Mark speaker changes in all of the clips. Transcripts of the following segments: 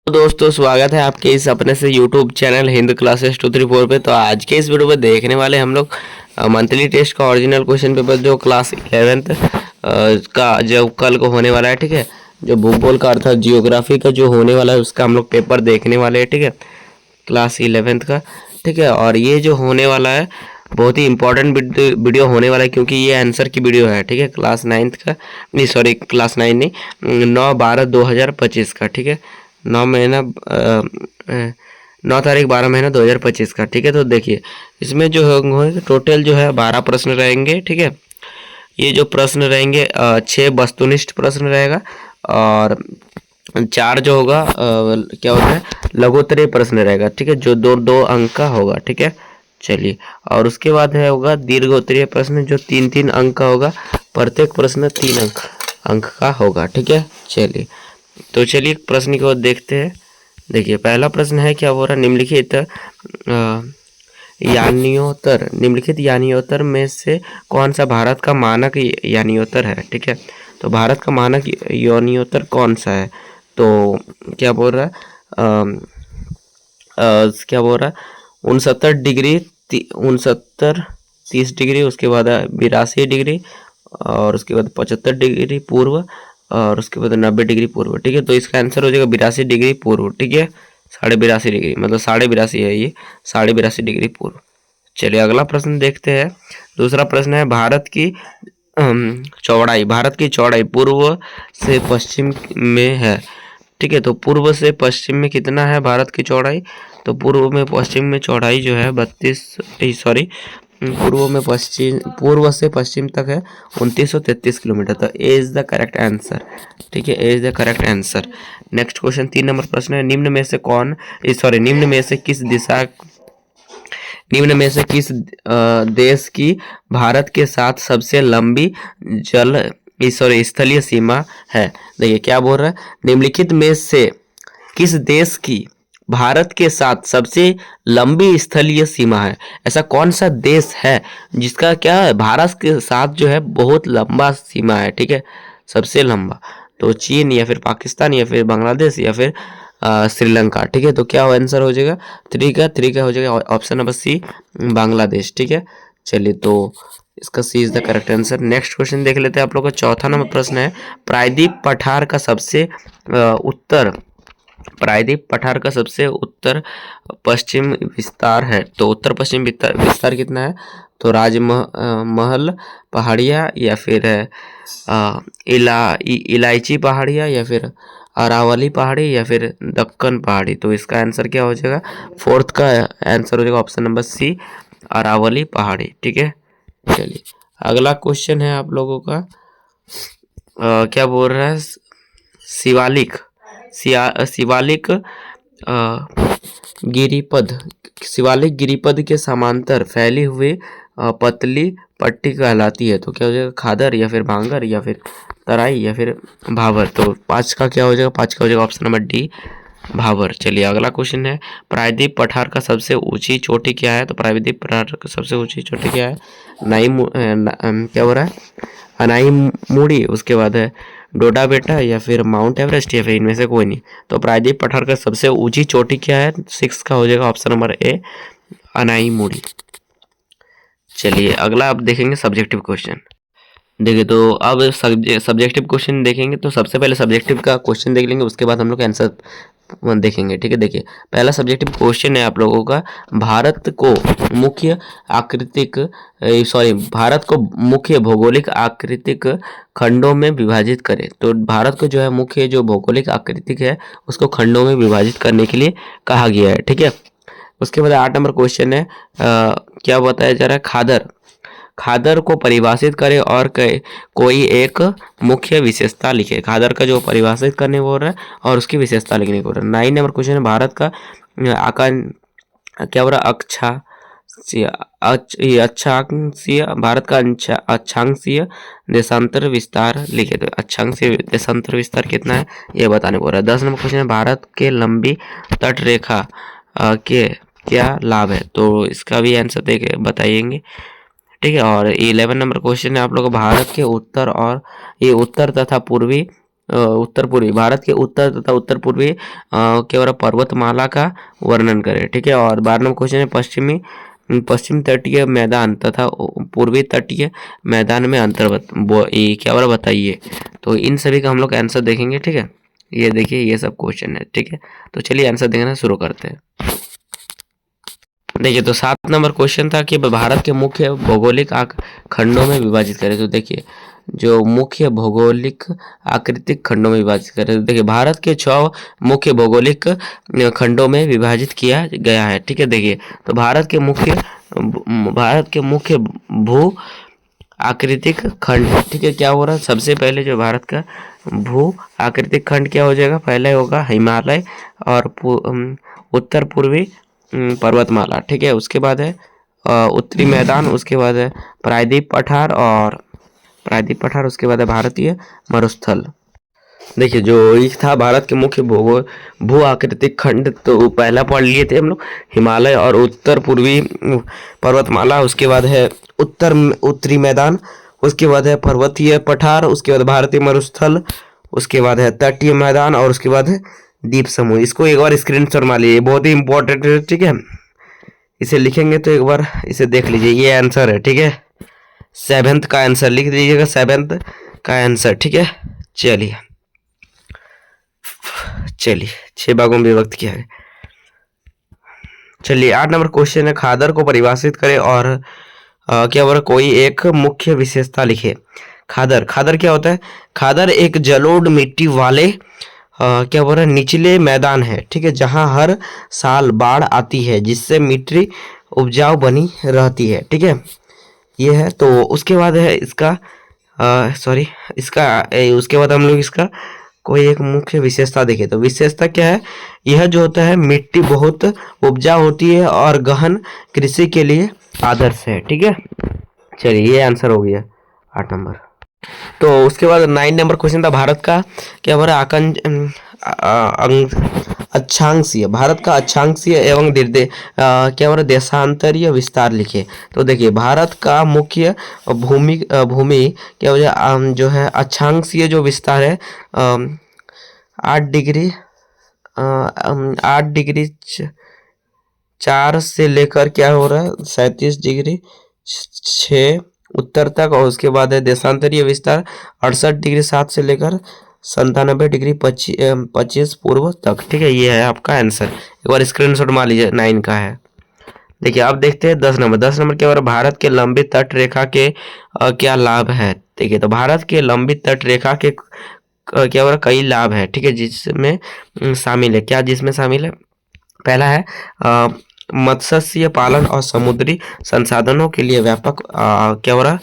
Speaker 1: तो दोस्तों स्वागत है आपके इस अपने से यूट्यूब चैनल हिंद क्लासेस 234 पे। तो आज के इस वीडियो में देखने वाले हम लोग मंथली टेस्ट का ओरिजिनल क्वेश्चन पेपर जो क्लास 11th का जो कल को होने वाला है, ठीक है। जो भूगोल का अर्थात जियोग्राफी का जो होने वाला है उसका हम लोग पेपर देखने वाले हैं, ठीक है, क्लास 11th का, ठीक है। और ये जो होने वाला है बहुत ही इंपॉर्टेंट वीडियो होने वाला है, क्योंकि ये आंसर की वीडियो है, ठीक है। क्लास 9th का नहीं, सॉरी क्लास 9 नहीं, 9/12/2025 का, ठीक है। 9 तारीख 12 महीना 2025 का, ठीक है। तो देखिए इसमें जो होंगे टोटल जो है 12 प्रश्न रहेंगे, ठीक है। ये जो प्रश्न रहेंगे 6 वस्तुनिष्ठ प्रश्न रहेगा और 4 जो होगा क्या होता है लघुत्तरीय प्रश्न रहेगा, ठीक है, जो दो दो अंक का होगा, ठीक है। चलिए, और उसके बाद है होगा दीर्घोत्तरीय प्रश्न जो 3-3 अंक का होगा। प्रत्येक प्रश्न 3 अंक का होगा, ठीक है। चलिए, तो चलिए प्रश्न की ओर देखते हैं। देखिए पहला प्रश्न है, क्या बोल रहा है, निम्नलिखित यानियोत्तर में से कौन सा भारत का मानक यानियोत्तर है, ठीक है। तो भारत का मानक यानियोत्तर कौन सा है, तो क्या बोल रहा है, क्या बोल रहा है 69 डिग्री 30 डिग्री, उसके बाद 82 डिग्री, और उसके बाद 75 डिग्री पूर्व, और उसके बाद 90 डिग्री पूर्व, ठीक है। तो इसका आंसर हो जाएगा 82 डिग्री पूर्व, ठीक है। 82.5 डिग्री मतलब 82.5 है ये, 82.5 डिग्री पूर्व। चलिए अगला प्रश्न देखते हैं। दूसरा प्रश्न है, भारत की चौड़ाई पूर्व से पश्चिम में है, ठीक है। तो पूर्व से पश्चिम में कितना है भारत की चौड़ाई, तो पूर्व में पश्चिम में चौड़ाई जो है 32 पूर्व से पश्चिम तक है 2933 किलोमीटर। तो A is the correct answer, ठीक है, A is the correct answer. Next question 3 नंबर प्रश्न है, निम्न में से किस देश की भारत के साथ सबसे लंबी स्थलीय सीमा है। देखिए क्या बोल रहा है, निम्नलिखित में से किस देश की भारत के साथ सबसे लंबी स्थलीय सीमा है। ऐसा कौन सा देश है जिसका क्या है भारत के साथ जो है बहुत लंबा सीमा है, ठीक है, सबसे लंबा। तो चीन या फिर पाकिस्तान या फिर बांग्लादेश या फिर श्रीलंका, ठीक है। तो क्या आंसर हो जाएगा, थ्री का हो जाएगा ऑप्शन नंबर सी, बांग्लादेश, ठीक है। चलिए, तो इसका C is the correct answer. Next question देख लेते हैं आप लोग का। चौथा नंबर प्रश्न है, प्रायद्वीप पठार का सबसे उत्तर पश्चिम विस्तार है। तो उत्तर पश्चिम विस्तार कितना है, तो राजमहल पहाड़िया या फिर इलायची पहाड़िया या फिर अरावली पहाड़ी या फिर दक्कन पहाड़ी। तो इसका आंसर क्या हो जाएगा, फोर्थ का आंसर हो जाएगा ऑप्शन नंबर सी, अरावली पहाड़ी, ठीक है। चलिए अगला क्वेश्चन है आप लोगों का, क्या बोल रहा है, शिवालिक शिवालिक गिरिपद शिवालिक गिरिपद के समांतर फैली हुई पतली पट्टी कहलाती है। तो क्या हो जाएगा, खादर या फिर भांगर या फिर तराई या फिर भावर। तो 5 का क्या हो जाएगा, 5 का हो जाएगा ऑप्शन नंबर डी, भावर। चलिए अगला क्वेश्चन है, प्रायद्वीप पठार का सबसे ऊंची चोटी क्या है। तो प्रायद्वीप पठार का सबसे ऊंची चोटी क्या है, क्या हो रहा है, अनाई मुड़ी, उसके बाद है डोडा बेटा या फिर माउंट एवरेस्ट या फिर इनमें से कोई नहीं। तो प्रायद्वीप पठार का सबसे ऊंची चोटी क्या है, 6 का हो जाएगा ऑप्शन नंबर ए, अनाई मुड़ी। चलिए अगला आप देखेंगे सब्जेक्टिव क्वेश्चन। देखिए तो अब सब्जेक्टिव क्वेश्चन देखेंगे, तो सबसे पहले सब्जेक्टिव का क्वेश्चन देख लेंगे, उसके बाद हम लोग आंसर देखेंगे, ठीक है। देखिए पहला सब्जेक्टिव क्वेश्चन है आप लोगों का, भारत को मुख्य भौगोलिक आकृतिक खंडों में विभाजित करें। तो भारत को जो है मुख्य जो भौगोलिक आकृतिक है उसको खंडों में विभाजित करने के लिए कहा गया है, ठीक है। उसके बाद 8 नंबर क्वेश्चन है, क्या बताया जा रहा है, खादर को परिभाषित करें और कोई एक मुख्य विशेषता लिखे। खादर का जो परिभाषित करने बोल रहा है और उसकी विशेषता लिखने को बोल रहा है। 9 नंबर क्वेश्चन है, भारत का क्या बोल रहा है, भारत का अक्षांशीय देशांतर विस्तार लिखे। तो अक्षांशीय देशांतर विस्तार कितना है ये बताने बोल रहा है। 10 नंबर क्वेश्चन है, भारत के लंबी तट रेखा के क्या लाभ है। तो इसका भी आंसर देके बताइएंगे, ठीक है। और 11 नंबर क्वेश्चन है आप लोग, भारत के उत्तर तथा पूर्वी उत्तर पूर्वी, भारत के उत्तर तथा उत्तर पूर्वी क्या हो रहा पर्वतमाला का वर्णन करें। ठीक है, और 12 नंबर क्वेश्चन है पश्चिम तटीय मैदान तथा पूर्वी तटीय मैदान में अंतर ये क्या हो रहा बताइए। तो इन सभी का हम लोग आंसर देखेंगे। ठीक है, ये देखिए ये सब क्वेश्चन है। ठीक है, तो चलिए आंसर देखना शुरू करते हैं। देखिए, तो 7 नंबर क्वेश्चन था कि भारत के मुख्य भौगोलिक खंडों में विभाजित करें। तो देखिए, जो मुख्य भौगोलिक आकृतिक खंडों में विभाजित करें, तो देखिए भारत के 6 मुख्य भौगोलिक खंडों में विभाजित किया गया है। ठीक है, देखिए तो भारत के मुख्य भू आकृतिक खंड। ठीक है, क्या हो रहा है, सबसे पहले जो भारत का भू आकृतिक खंड क्या हो जाएगा, पहले होगा हिमालय और उत्तर पूर्वी पर्वतमाला। ठीक है, उसके बाद है उत्तरी मैदान, उसके बाद है प्रायद्वीप पठार उसके बाद है भारतीय मरुस्थल। देखिए, जो एक था भारत के मुख्य भू आकृतिक खंड, तो पहला पढ़ लिए थे हम लोग हिमालय और उत्तर पूर्वी पर्वतमाला, उसके बाद है उत्तरी मैदान, उसके बाद है पर्वतीय पठार, उसके बाद भारतीय मरुस्थल, उसके बाद है तटीय मैदान और उसके बाद है द्वीप समूह। इसको एक बार स्क्रीनशॉट मार लीजिए, बहुत ही इंपॉर्टेंट है। ठीक है, इसे लिखेंगे तो एक बार इसे देख लीजिए, ये आंसर है। ठीक है, 7th का आंसर लिख दीजिएगा, 7th का आंसर। ठीक है, चलिए 6 भागों में विभक्त किया है। चलिए 8 नंबर क्वेश्चन है, खादर को परिभाषित करें और क्या बोला कोई एक मुख्य विशेषता लिखे। खादर क्या होता है, खादर एक जलोढ़ मिट्टी वाले क्या बोल रहा है निचले मैदान है। ठीक है, जहां हर साल बाढ़ आती है जिससे मिट्टी उपजाऊ बनी रहती है। ठीक है, ये है। तो उसके बाद है इसका उसके बाद हम लोग इसका कोई एक मुख्य विशेषता देखें। तो विशेषता क्या है, यह जो होता है मिट्टी बहुत उपजाऊ होती है और गहन कृषि के लिए आदर्श है। ठीक है, चलिए ये आंसर हो गया 8 नंबर। तो उसके बाद 9 नंबर क्वेश्चन था, भारत का क्या बोल अक्षांशीय, भारत का अक्षांशीय एवं क्या बोल देशांतरीय विस्तार लिखे। तो देखिए, भारत का मुख्य भूमि क्या बोल जो है अक्षांशीय जो विस्तार है 8 डिग्री 4 से लेकर क्या हो रहा है 37 डिग्री 6 उत्तर तक, और उसके बाद है देशांतरीय विस्तार 68 डिग्री 7 से लेकर 97 डिग्री 25 पूर्व तक। ठीक है, ये है आपका आंसर। एक बार स्क्रीनशॉट मार लीजिए, 9 का है। देखिए, अब देखते हैं 10 नंबर। 10 नंबर क्या हो रहा है, भारत के लंबी तट रेखा के क्या लाभ है। देखिए, तो भारत के लंबी तट रेखा के क्या हो रहा है कई लाभ है। ठीक है, जिसमें शामिल है, क्या जिसमें शामिल है, पहला है मत्स्य पालन और समुद्री संसाधनों के लिए व्यापक क्या हो रहा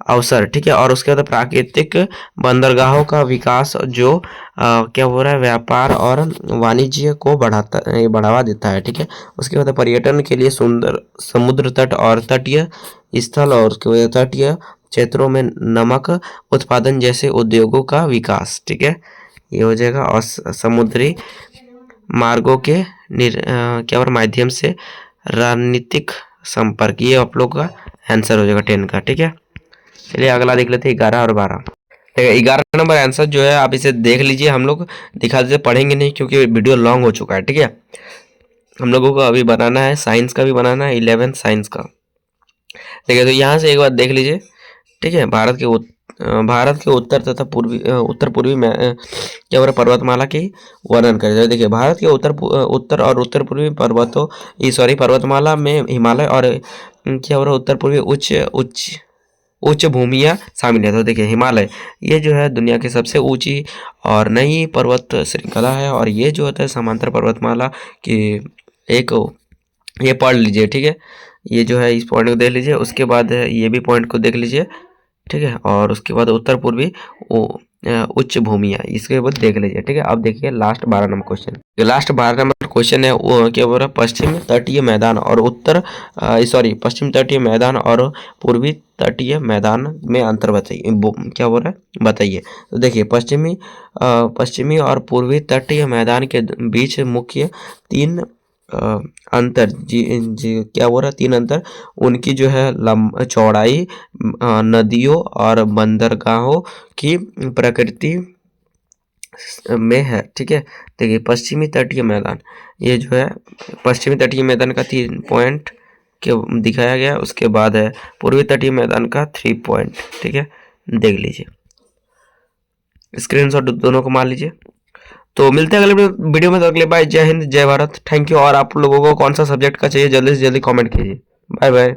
Speaker 1: अवसर। ठीक है, और उसके बाद प्राकृतिक बंदरगाहों का विकास जो क्या हो रहा है व्यापार और वाणिज्य को बढ़ावा देता है। ठीक है, उसके बाद पर्यटन के लिए सुंदर समुद्र तट और तटीय स्थल और उसके बाद तटीय क्षेत्रों में नमक उत्पादन जैसे उद्योगों का विकास। ठीक है, ये हो जाएगा। और समुद्री मार्गों के क्या और माध्यम से रणनीतिक संपर्क, ये आप लोग का आंसर हो जाएगा 10 का। ठीक है, चलिए अगला देख लेते हैं 11 और 12। 11 नंबर आंसर जो है आप इसे देख लीजिए, हम लोग दिखा देते पढ़ेंगे नहीं क्योंकि वीडियो लॉन्ग हो चुका है। ठीक है, हम लोगों को अभी बनाना है साइंस का भी बनाना है, 11th साइंस का। ठीक है, तो यहाँ से एक बार देख लीजिए। ठीक है, भारत के उत्तर तथा उत्तर पूर्वी में क्या हो रहा पर्वतमाला की वर्णन करें। देखिए, भारत के उत्तर और उत्तर पूर्वी पर्वतमाला में हिमालय और क्या हो रहा उत्तर पूर्वी उच्च भूमियाँ शामिल है। तो देखिए, हिमालय ये जो है दुनिया की सबसे ऊंची और नई पर्वत श्रृंखला है, और ये जो होता है समांतर पर्वतमाला की एक, ये पढ़ लीजिए। ठीक है, ये जो है इस पॉइंट को देख लीजिए, उसके बाद ये भी पॉइंट को देख लीजिए। ठीक है, और उसके बाद उत्तर पूर्वी उच्च भूमियाँ, इसके बाद देख लीजिए। ठीक है, अब देखिए last 12 number question. Last 12 number question है वो क्या बोल रहा है, पश्चिम तटीय मैदान और पूर्वी तटीय मैदान में अंतर बताइए। क्या बोल रहा है बताइए। तो देखिए, पश्चिमी और पूर्वी तटीय मैदान के बीच मुख्य 3 अंतर क्या हो रहा है 3 अंतर, उनकी जो है चौड़ाई, नदियों और बंदरगाहों की प्रकृति में है, ठीक है। देखिए पश्चिमी तटीय मैदान, ये जो है पश्चिमी तटीय मैदान का 3 पॉइंट के दिखाया गया, उसके बाद है पूर्वी तटीय मैदान का 3 पॉइंट, ठीक है। देख लीजिए, स्क्रीनशॉट दोनों को मार लीजिए। तो मिलते हैं अगले वीडियो में, तो अगले बाय। जय हिंद, जय भारत, थैंक यू। और आप लोगों को कौन सा सब्जेक्ट का चाहिए जल्दी से जल्दी कमेंट कीजिए। Bye bye.